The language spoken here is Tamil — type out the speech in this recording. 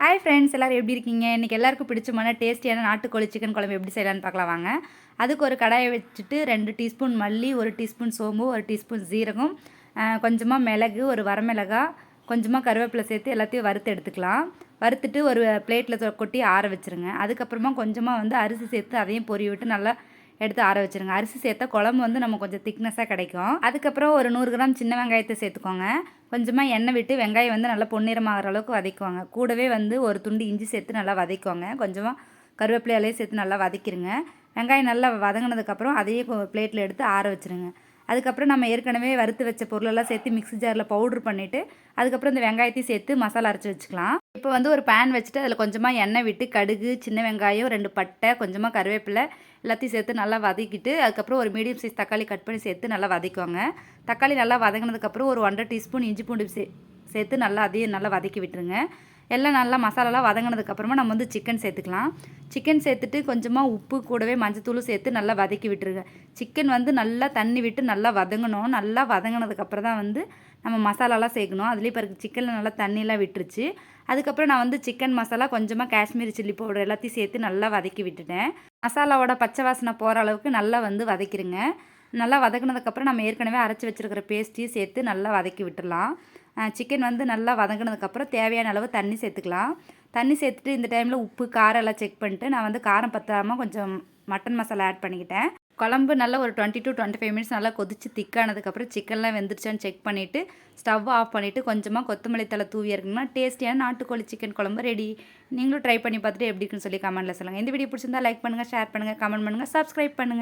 ஹாய் ஃப்ரெண்ட்ஸ், எல்லோரும் எப்படி இருக்கீங்க? இன்றைக்கி எல்லாருக்கும் பிடிச்சமான டேஸ்டியான நாட்டுக்கோழி சிக்கன் குழம்பு எப்படி செய்யலான்னு பார்க்கலாம் வாங்க. அதுக்கு ஒரு கடாயை வச்சுட்டு 2 டீஸ்பூன் மல்லி, 1 டீஸ்பூன் சோம்பு, 1 டீஸ்பூன் சீரகம், கொஞ்சமாக மிளகு, ஒரு வரமிளகா, கொஞ்சமாக கருவேப்பிலை சேர்த்து எல்லாத்தையும் வறுத்து எடுத்துக்கலாம். வறுத்துட்டு ஒரு பிளேட்டில் கொட்டி ஆற வச்சுருங்க. அதுக்கப்புறமா கொஞ்சமாக அரிசி சேர்த்து அதையும் பொரிய விட்டு நல்லா எடுத்து ஆற வச்சுருங்க. அரிசி சேர்த்தா குழம்பு நம்ம கொஞ்சம் திக்னஸாக கிடைக்கும். அதுக்கப்புறம் ஒரு 100 கிராம் சின்ன வெங்காயத்தை சேர்த்துக்கோங்க. கொஞ்சமாக எண்ணெய் விட்டு வெங்காயம் நல்லா பொன்னிறமாகிற அளவுக்கு வதக்குவாங்க. கூடவே ஒரு துண்டு இஞ்சி சேர்த்து நல்லா வதக்குவாங்க. கொஞ்சமாக கருவேப்பிலையிலையும் சேர்த்து நல்லா வதக்கிடுங்க. வெங்காயம் நல்லா வதங்கினதுக்கப்புறம் அதையே பிளேட்டில் எடுத்து ஆற வச்சுருங்க. அதுக்கப்புறம் நம்ம ஏற்கனவே வறுத்து வச்ச பொருளெல்லாம் சேர்த்து மிக்ஸி ஜாரில் பவுட்ரு பண்ணிவிட்டு அதுக்கப்புறம் இந்த வெங்காயத்தையும் சேர்த்து மசாலா அரைச்சி வச்சுக்கலாம். இப்போ ஒரு பேன் வச்சுட்டு அதில் கொஞ்சமாக எண்ணெய் விட்டு கடுகு, சின்ன வெங்காயம், 2 பட்டை, கொஞ்சமாக கருவேப்பிலை எல்லாத்தையும் சேர்த்து நல்லா வதக்கிட்டு அதுக்கப்புறம் ஒரு மீடியம் சைஸ் தக்காளி கட் பண்ணி சேர்த்து நல்லா வதக்குவாங்க. தக்காளி நல்லா வதங்கினதுக்கப்புறம் ஒரு 1.5 டீஸ்பூன் இஞ்சி பூண்டு சேர்த்து நல்லா அதையும் நல்லா வதக்கி விட்டுருங்க. எல்லாம் நல்லா மசாலாலாம் வதங்கினதுக்கப்புறமா நம்ம சிக்கன் சேர்த்துக்கலாம். சிக்கன் சேர்த்துட்டு கொஞ்சமாக உப்பு கூடவே மஞ்சத்தூளும் சேர்த்து நல்லா வதக்கி விட்டுருங்க. சிக்கன் நல்லா தண்ணி விட்டு நல்லா வதங்கணும். நல்லா வதங்கினதுக்கப்புறம் தான் நம்ம மசாலாலாம் சேர்க்கணும். அதுலேயே பிறகு சிக்கனில் நல்லா தண்ணியெலாம் விட்டுருச்சு. அதுக்கப்புறம் நான் சிக்கன் மசாலா, கொஞ்சமாக காஷ்மீரி சில்லி பவுடர் எல்லாத்தையும் சேர்த்து நல்லா வதக்கி விட்டுட்டேன். மசாலாவோட பச்சை வாசனை போகிற அளவுக்கு நல்லா வதக்கிடுங்க. நல்லா வதக்கினதுக்கப்புறம் நம்ம ஏற்கனவே அரைச்சி வச்சுருக்கிற பேஸ்ட்டையும் சேர்த்து நல்லா வதக்கி விட்டுடலாம். சிக்கன் நல்லா வதங்கினதுக்கப்புறம் தேவையான அளவு தண்ணி சேர்த்துக்கலாம். தண்ணி சேர்த்துட்டு இந்த டைமில் உப்பு காரம் எல்லாம் செக் பண்ணிட்டு நான் காரம் பத்தாமல் கொஞ்சம் மட்டன் மசாலா ஆட் பண்ணிக்கிட்டேன். குழம்பு நல்லா ஒரு 20 to 25 மினிட்ஸ் நல்லா கொதித்து திக்கானதுக்கப்புறம் சிக்கன்லாம் வெந்துருச்சான்னு செக் பண்ணிவிட்டு ஸ்டவ் ஆஃப் பண்ணிவிட்டு கொஞ்சமாக கொத்தமல்லி தழை தூவி இருக்குங்கன்னா டேஸ்டியான நாட்டுக்கோழி சிக்கன் குழம்பு ரெடி. நீங்களும் ட்ரை பண்ணி பார்த்துட்டு எப்படி இருக்குன்னு சொல்லி கமெண்ட்டில் சொல்லுங்கள். இந்த வீடியோ பிடிச்சிருந்தா லைக் பண்ணுங்கள், ஷேர் பண்ணுங்கள், கமெண்ட் பண்ணுங்கள், சப்ஸ்கிரைப் பண்ணுங்கள்.